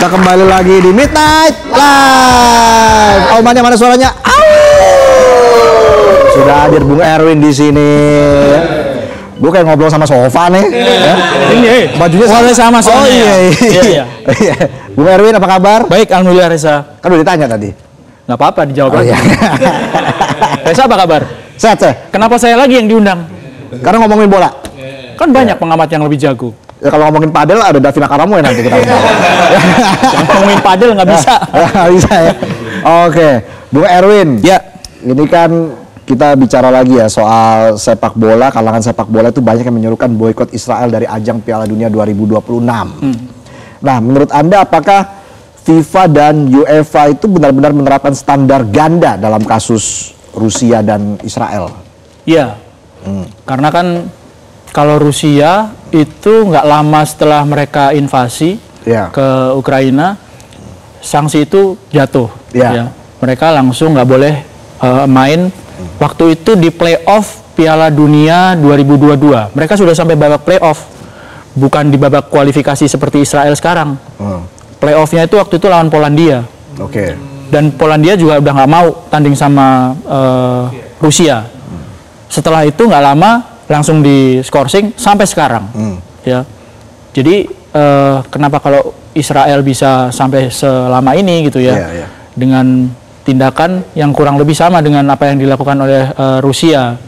Kita kembali lagi di Midnight Live. Aumannya mana suaranya? Sudah hadir Bung Erwin di sini. Gue kayak ngobrol sama sofa nih. Ya. Ini bajunya sama. Oh iya. Bung Erwin apa kabar? Baik, alhamdulillah Reza. Kan udah ditanya tadi. Nggak apa-apa dijawab lagi. Iya. Reza apa kabar? Sehat saya. Kenapa saya lagi yang diundang? Karena ngomongin bola. Kan banyak pengamat yang lebih jago. Ya kalau ngomongin padel ada Davina Karamu ya nanti kita. Jangan ngomongin padel nggak bisa. Nggak bisa ya. Oke, Bung Erwin. Ya. Ini kan kita bicara lagi ya soal sepak bola. Kalangan sepak bola itu banyak yang menyerukan boikot Israel dari ajang Piala Dunia 2026. Nah, menurut Anda apakah FIFA dan UEFA itu benar-benar menerapkan standar ganda dalam kasus Rusia dan Israel? Iya. Karena kan kalau Rusia itu nggak lama setelah mereka invasi ke Ukraina, sanksi itu jatuh. Ya. Mereka langsung nggak boleh main. Waktu itu di playoff Piala Dunia 2022, mereka sudah sampai babak playoff, bukan di babak kualifikasi seperti Israel sekarang. Playoffnya itu waktu itu lawan Polandia. Dan Polandia juga udah nggak mau tanding sama Rusia. Setelah itu nggak lama langsung di skorsing sampai sekarang. Ya. Jadi kenapa kalau Israel bisa sampai selama ini gitu ya, dengan tindakan yang kurang lebih sama dengan apa yang dilakukan oleh Rusia.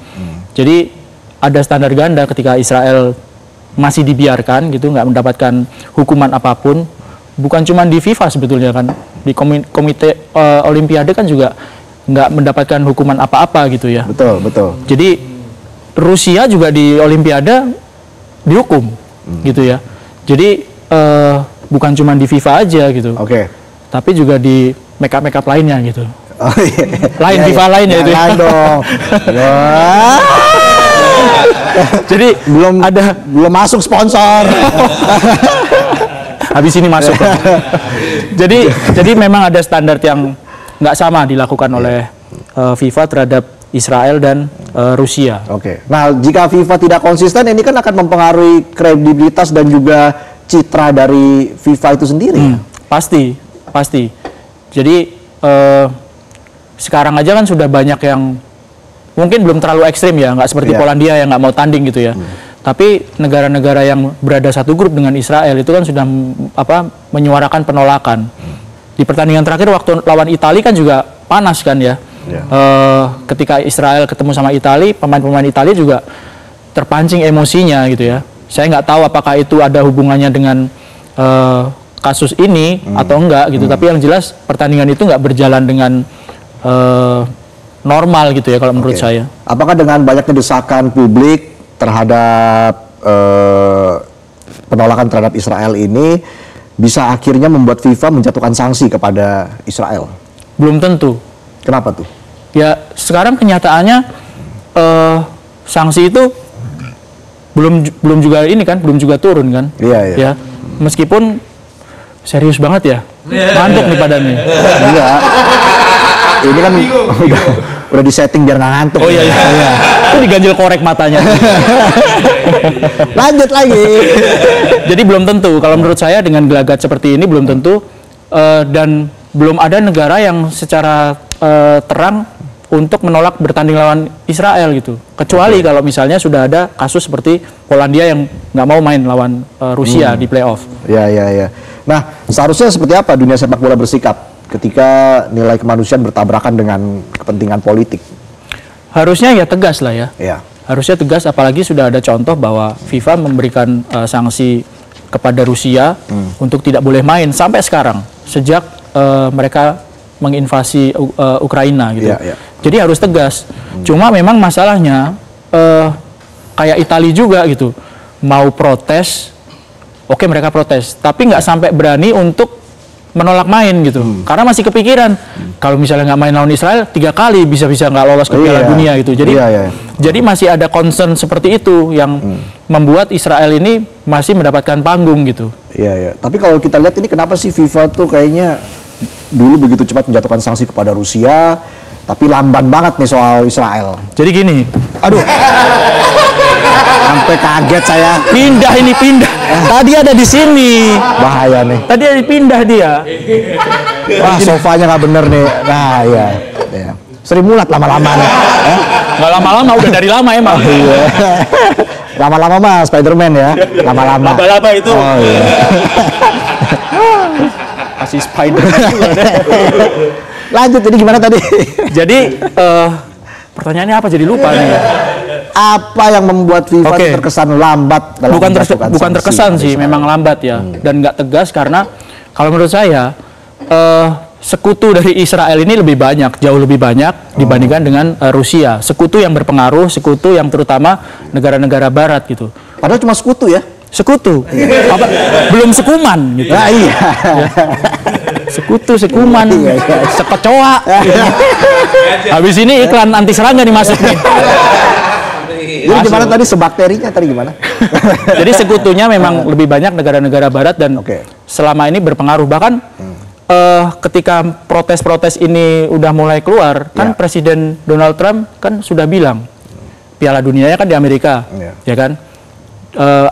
Jadi ada standar ganda ketika Israel masih dibiarkan gitu, nggak mendapatkan hukuman apapun. Bukan cuma di FIFA sebetulnya kan, di komite Olimpiade kan juga nggak mendapatkan hukuman apa-apa gitu ya. Betul. Jadi Rusia juga di Olimpiade dihukum gitu ya. Jadi bukan cuma di FIFA aja gitu. Tapi juga di make-up lainnya gitu. FIFA lainnya itu. Lain dong. Jadi belum masuk sponsor. Habis ini masuk. Jadi memang ada standar yang nggak sama dilakukan oleh FIFA terhadap Israel dan Rusia. Nah, jika FIFA tidak konsisten, ini kan akan mempengaruhi kredibilitas dan juga citra dari FIFA itu sendiri. Pasti. Jadi sekarang aja kan sudah banyak yang mungkin belum terlalu ekstrim ya, nggak seperti Polandia yang nggak mau tanding gitu ya. Tapi negara-negara yang berada satu grup dengan Israel itu kan sudah menyuarakan penolakan. Di pertandingan terakhir waktu lawan Italia kan juga panas kan ya. Ketika Israel ketemu sama Italia, pemain-pemain Italia juga terpancing emosinya gitu ya. Saya nggak tahu apakah itu ada hubungannya dengan kasus ini atau enggak gitu. Tapi yang jelas pertandingan itu nggak berjalan dengan normal gitu ya kalau menurut saya. Apakah dengan banyaknya desakan publik terhadap penolakan terhadap Israel ini bisa akhirnya membuat FIFA menjatuhkan sanksi kepada Israel? Belum tentu. Kenapa tuh? Ya sekarang kenyataannya sanksi itu belum juga ini kan, belum juga turun kan? Ya, meskipun serius banget ya, ngantuk nih badannya. Ini kan udah disetting biar nggak ngantuk. Iya. Itu diganjel korek matanya. Lanjut lagi. Jadi belum tentu. Kalau menurut saya dengan gelagat seperti ini belum tentu dan belum ada negara yang secara terang untuk menolak bertanding lawan Israel gitu. Kecuali kalau misalnya sudah ada kasus seperti Polandia yang nggak mau main lawan Rusia di playoff. Iya. Nah, seharusnya seperti apa dunia sepak bola bersikap ketika nilai kemanusiaan bertabrakan dengan kepentingan politik? Harusnya ya tegas lah ya. Harusnya tegas, apalagi sudah ada contoh bahwa FIFA memberikan sanksi kepada Rusia untuk tidak boleh main sampai sekarang sejak mereka menginvasi Ukraina gitu. Jadi harus tegas. Cuma memang masalahnya kayak Italia juga gitu, mau protes, oke mereka protes, tapi nggak sampai berani untuk menolak main gitu, karena masih kepikiran kalau misalnya nggak main lawan Israel 3 kali bisa-bisa nggak lolos ke Piala Dunia gitu. Jadi masih ada concern seperti itu yang membuat Israel ini masih mendapatkan panggung gitu. Tapi kalau kita lihat ini kenapa sih FIFA tuh kayaknya dulu begitu cepat menjatuhkan sanksi kepada Rusia, tapi lamban banget nih soal Israel. Jadi gini, Sampai kaget saya. Pindah ini pindah. Tadi ada di sini. Bahaya nih. Tadi ada pindah dia. Wah, sofanya nggak bener nih. Nah, iya. Sri Mulat lama-lama nih. Nggak lama-lama, udah dari lama emang. Oh, iya. Lama-lama mah Spiderman ya. Lama-lama. Lama-lama itu. Oh iya. Masih Spiderman juga deh. Lanjut, jadi gimana tadi? Jadi pertanyaannya apa? Jadi lupa nih. Apa yang membuat FIFA terkesan lambat dalam bukan terkesan sih, memang lambat ya, dan nggak tegas karena kalau menurut saya sekutu dari Israel ini lebih banyak, jauh lebih banyak dibandingkan dengan Rusia. Sekutu yang berpengaruh, sekutu yang terutama negara-negara Barat gitu. Padahal cuma sekutu ya? Sekutu, apa, belum sekuman gitu. Nah, iya. Sekutu, sekuman, sekecoa. Habis ini iklan anti serangga nih masuk nih. Jadi gimana tadi sebakterinya tadi gimana? Jadi sekutunya memang lebih banyak negara-negara Barat dan selama ini berpengaruh. Bahkan ketika protes-protes ini udah mulai keluar, kan Presiden Donald Trump kan sudah bilang Piala Dunianya kan di Amerika, ya kan,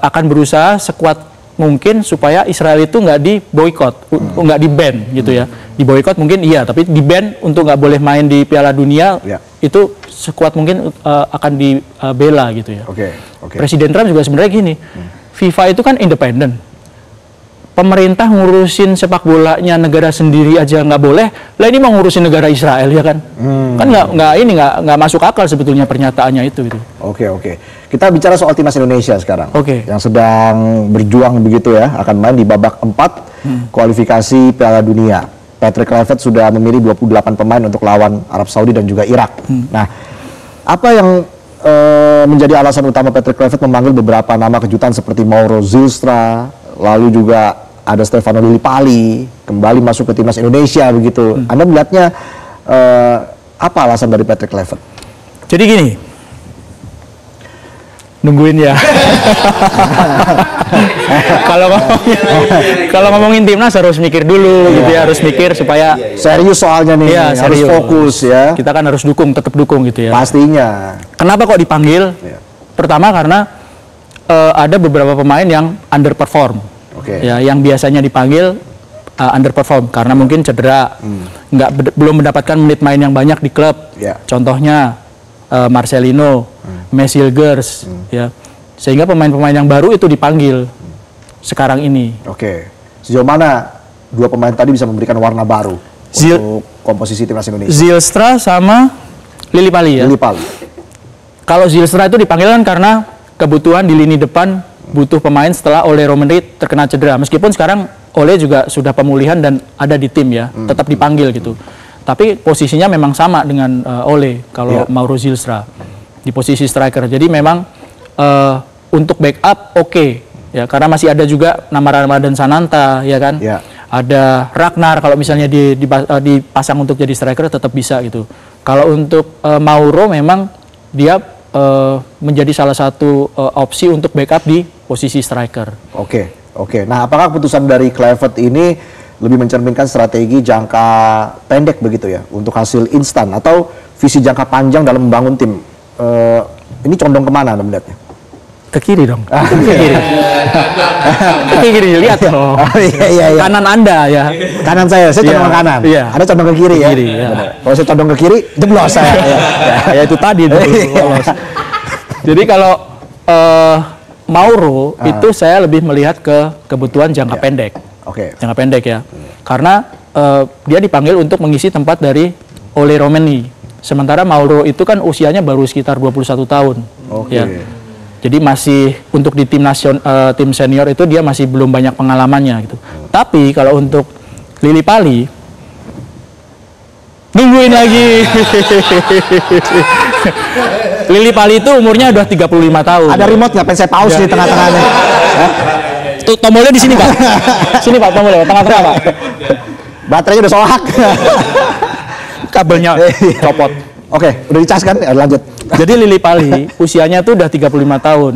akan berusaha sekuat mungkin supaya Israel itu nggak diboikot, nggak di-ban gitu ya. Diboikot mungkin iya, tapi di-ban untuk nggak boleh main di Piala Dunia itu sekuat mungkin akan dibela gitu ya. Presiden Trump juga sebenarnya gini, FIFA itu kan independen. Pemerintah ngurusin sepak bolanya negara sendiri aja nggak boleh, lah ini mau ngurusin negara Israel ya kan? Kan nggak masuk akal sebetulnya pernyataannya itu gitu. Oke. Kita bicara soal timnas Indonesia sekarang. Yang sedang berjuang begitu ya, akan main di babak 4 kualifikasi Piala Dunia. Patrick Kluivert sudah memilih 28 pemain untuk lawan Arab Saudi dan juga Irak. Nah, apa yang menjadi alasan utama Patrick Kluivert memanggil beberapa nama kejutan seperti Mauro Zylstra, lalu juga ada Stefano Lillipali kembali masuk ke timnas Indonesia begitu. Anda melihatnya apa alasan dari Patrick Kluivert? Jadi gini, nungguin ya. Kalau ngomongin timnas harus mikir dulu gitu ya, harus mikir supaya serius soalnya nih, harus fokus ya. Kita kan harus tetap dukung gitu ya. Pastinya. Kenapa kok dipanggil? Pertama karena ada beberapa pemain yang underperform. Ya, yang biasanya dipanggil underperform karena mungkin cedera, belum mendapatkan menit main yang banyak di klub. Contohnya Marcelino, Messilgers, ya, sehingga pemain-pemain yang baru itu dipanggil sekarang ini. Sejauh mana dua pemain tadi bisa memberikan warna baru untuk komposisi timnas Indonesia? Zylstra sama Lillipali ya. Kalau Zylstra itu dipanggil kan karena kebutuhan di lini depan, butuh pemain setelah Ole Romeni terkena cedera. Meskipun sekarang Ole juga sudah pemulihan dan ada di tim ya, tetap dipanggil gitu. Tapi posisinya memang sama dengan Ole kalau Mauro Zylstra di posisi striker. Jadi memang untuk backup ya, karena masih ada juga nama Ramadan Sananta ya kan. Ada Ragnar kalau misalnya dipasang untuk jadi striker tetap bisa gitu. Kalau untuk Mauro memang dia menjadi salah satu opsi untuk backup di posisi striker. Nah, apakah keputusan dari Kluivert ini lebih mencerminkan strategi jangka pendek begitu ya untuk hasil instan atau visi jangka panjang dalam membangun tim? Ini condong kemana Anda melihatnya? Ke kiri dong. Ke kiri, lihat dong. Kanan Anda ya. Kanan saya condong ke kanan. Anda condong ke kiri ya. Kalau saya condong ke kiri, jeblos saya. Ya itu tadi lolos. Jadi kalau Mauro itu saya lebih melihat ke kebutuhan jangka pendek. Jangka pendek ya. Karena dia dipanggil untuk mengisi tempat dari Ole Romeni. Sementara Mauro itu kan usianya baru sekitar 21 tahun. Ya. Jadi masih untuk di tim senior itu dia masih belum banyak pengalamannya gitu. Tapi kalau untuk Lillipali nungguin lagi. Lillipali itu umurnya udah 35 tahun. Ada remote nggak? Pengen saya pause di tengah-tengahnya. Tuh tombolnya di sini Pak. Sini Pak tombolnya, tengah-tengah Pak. Baterainya udah sohak. Kabelnya copot. Udah dicas kan? Lanjut. Jadi Lillipali usianya tuh udah 35 tahun.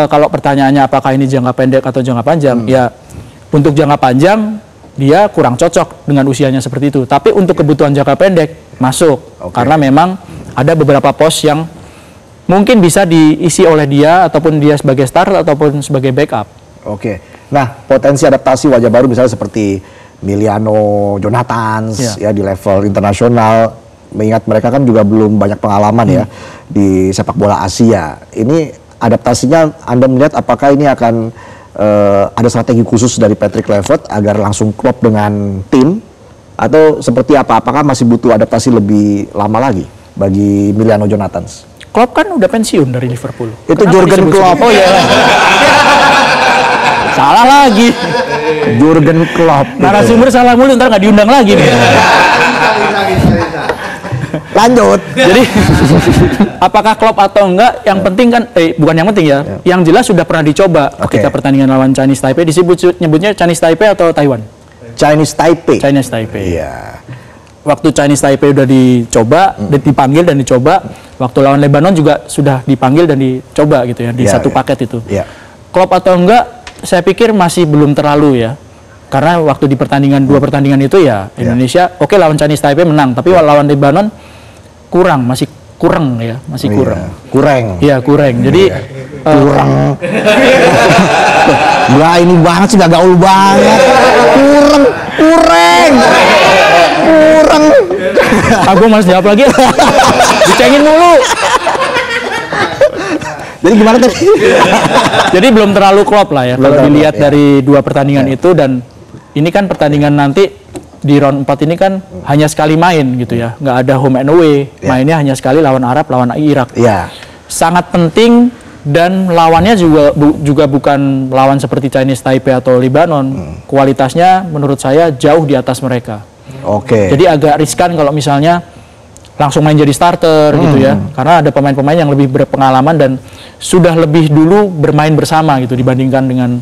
Kalau pertanyaannya apakah ini jangka pendek atau jangka panjang? Ya untuk jangka panjang dia kurang cocok dengan usianya seperti itu. Tapi untuk kebutuhan jangka pendek masuk karena memang ada beberapa pos yang mungkin bisa diisi oleh dia ataupun dia sebagai starter ataupun sebagai backup. Oke. Nah, potensi adaptasi wajah baru misalnya seperti Emiliano Jonathans ya di level internasional, mengingat mereka kan juga belum banyak pengalaman ya di sepak bola Asia. Ini adaptasinya Anda melihat apakah ini akan ada strategi khusus dari Patrick Kluivert agar langsung klop dengan tim, atau seperti apa? Apakah masih butuh adaptasi lebih lama lagi bagi Emiliano Jonathans? Klopp kan udah pensiun dari Liverpool. Itu Jurgen Klopp. Oh iya. Salah lagi. Jurgen Klopp. Narasumber salah mulu, ntar nggak diundang lagi nih. Lanjut. Jadi apakah Klopp atau enggak? Yang penting kan, bukan yang penting ya. Yang jelas sudah pernah dicoba ketika pertandingan lawan Chinese Taipei. Nyebutnya Chinese Taipei atau Taiwan? Chinese Taipei. Chinese Taipei. Iya. Waktu Chinese Taipei udah dicoba, dipanggil dan dicoba. Waktu lawan Lebanon juga sudah dipanggil dan dicoba gitu ya, di satu paket itu. Klopp atau enggak? Saya pikir masih belum terlalu ya. Karena waktu di pertandingan, 2 pertandingan itu ya Indonesia oke lawan Chinese Taipei menang, tapi lawan Lebanon masih kurang ya, masih kurang. Kurang. Iya, kurang. Jadi kurang. Wah, ini banget sih, gak gaul banget. Kurang. Aku mas jawab lagi. Dicengin mulu. Jadi gimana tadi? Jadi belum terlalu klop lah ya kalau dilihat dari 2 pertandingan itu, dan ini kan pertandingan nanti di round 4 ini kan hanya sekali main gitu ya, nggak ada home and away, mainnya hanya sekali lawan Arab, lawan Irak. Sangat penting, dan lawannya juga bukan lawan seperti Chinese Taipei atau Lebanon. Kualitasnya menurut saya jauh di atas mereka. Jadi agak riskan kalau misalnya langsung main jadi starter gitu ya, karena ada pemain-pemain yang lebih berpengalaman dan sudah lebih dulu bermain bersama gitu dibandingkan dengan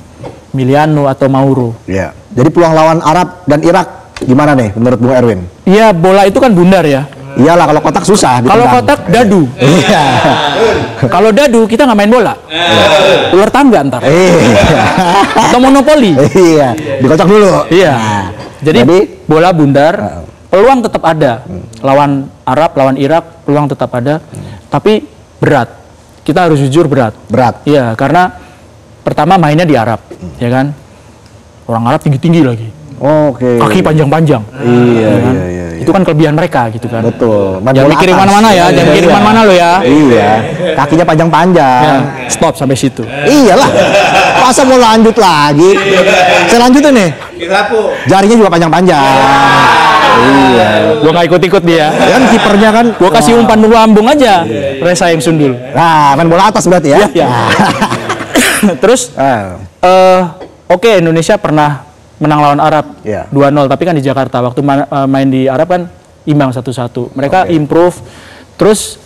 Emiliano atau Mauro. Jadi peluang lawan Arab dan Irak gimana nih menurut Bung Erwin? Iya, bola itu kan bundar ya. Iyalah, kalau kotak susah. Kalau kotak dadu. Kalau dadu kita nggak main bola. Ular tangga ntar. Atau monopoli. Dikocok dulu. Jadi bola bundar, peluang tetap ada. Lawan Arab, lawan Irak, peluang tetap ada. Tapi berat. Kita harus jujur berat. Iya, karena pertama mainnya di Arab, ya kan. Orang Arab tinggi-tinggi lagi. Kaki panjang-panjang. Iya. Itu kan kelebihan mereka gitu kan. Betul. Jangan mikirin mana-mana ya, jangan mikirin mana-mana lo ya. Iya. Kakinya panjang-panjang. Stop sampai situ. Iyalah. Masa mau lanjut lagi? Saya lanjutin nih. Jarinya juga panjang-panjang. Iya. Gua nggak ikut-ikut dia. Kan kipernya kan. Gua kasih umpan lambung aja. Reza yang sundul. Nah, main bola atas berarti ya. Terus, oke, Indonesia pernah menang lawan Arab 2-0, tapi kan di Jakarta. Waktu main di Arab kan imbang 1-1. Mereka improve. Terus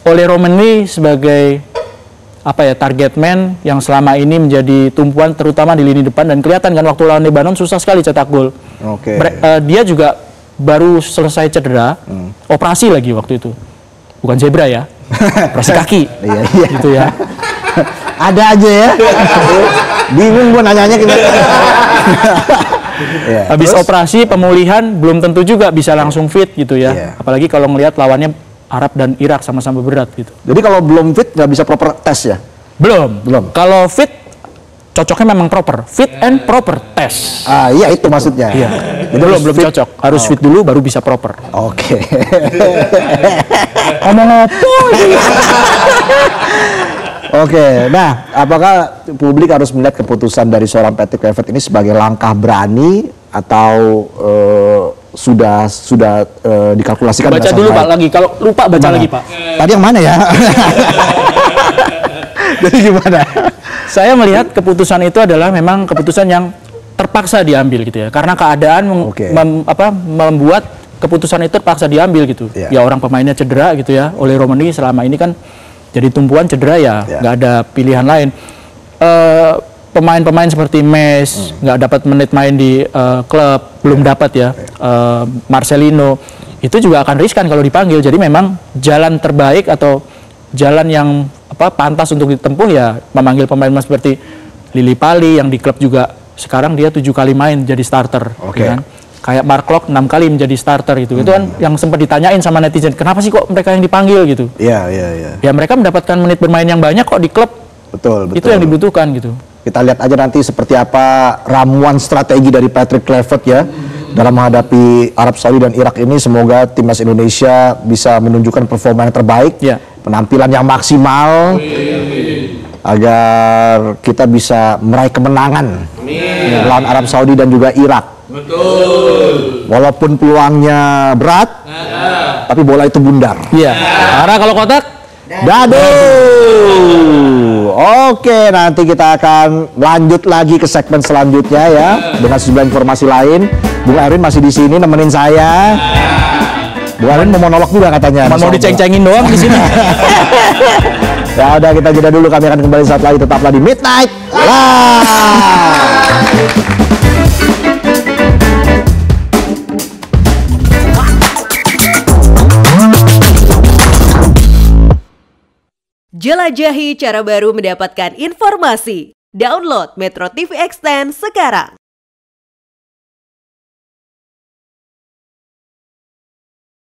Ole Romani sebagai target man yang selama ini menjadi tumpuan terutama di lini depan, dan kelihatan kan waktu lawan Lebanon susah sekali cetak gol. Dia juga baru selesai cedera, operasi lagi waktu itu. Bukan zebra ya, operasi kaki. Gitu ya. Ada aja ya. Bingung gua nanyanya gimana. Habis operasi, pemulihan belum tentu juga bisa langsung fit gitu ya. Apalagi kalau ngelihat lawannya Arab dan Irak sama-sama berat gitu. Jadi kalau belum fit nggak bisa proper test ya? Belum. Kalau fit cocoknya memang proper, fit and proper test. Iya itu maksudnya. Jadi belum cocok, harus fit dulu baru bisa proper. Ngomong apa? Nah, apakah publik harus melihat keputusan dari seorang Patrick Kluivert ini sebagai langkah berani atau sudah dikalkulasikan? Baca dulu Pak lagi, kalau lupa baca lagi Pak. Tadi yang mana ya? Jadi gimana? Saya melihat keputusan itu adalah memang keputusan yang terpaksa diambil gitu ya, karena keadaan membuat keputusan itu terpaksa diambil gitu. Ya orang pemainnya cedera gitu ya. Ole Romani selama ini kan jadi tumpuan cedera ya, nggak ada pilihan lain. Pemain-pemain seperti Mes nggak dapat menit main di klub, belum dapat ya. Marcelino itu juga akan riskan kalau dipanggil. Jadi memang jalan terbaik atau jalan yang pantas untuk ditempuh ya memanggil pemain seperti Lili Pali yang di klub juga sekarang dia 7 kali main jadi starter, kan? kayak Mark Klok 6 kali menjadi starter gitu. Itu kan yang sempat ditanyain sama netizen, kenapa sih kok mereka yang dipanggil gitu? Iya. Ya mereka mendapatkan menit bermain yang banyak kok di klub. Betul. Itu yang dibutuhkan gitu. Kita lihat aja nanti seperti apa ramuan strategi dari Patrick Kluivert ya dalam menghadapi Arab Saudi dan Irak ini. Semoga timnas Indonesia bisa menunjukkan performa yang terbaik, penampilan yang maksimal, agar kita bisa meraih kemenangan melawan Arab Saudi dan juga Irak. Betul. Walaupun peluangnya berat, tapi bola itu bundar. Iya. Karena kalau kotak, dadu. Oke, nanti kita akan lanjut lagi ke segmen selanjutnya ya dengan sejumlah informasi lain. Bung Erwin masih di sini nemenin saya. Bung Erwin mau monolog juga katanya. Mau diceng-cengin doang di sini. Ya udah, kita jeda dulu, kami akan kembali saat lagi, tetaplah di Midnight Live. Jelajahi cara baru mendapatkan informasi. Download Metro TV Extend sekarang.